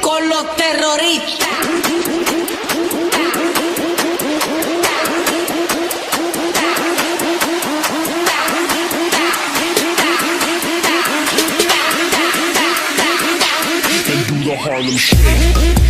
con los terroristas. And do the Harlem Shake.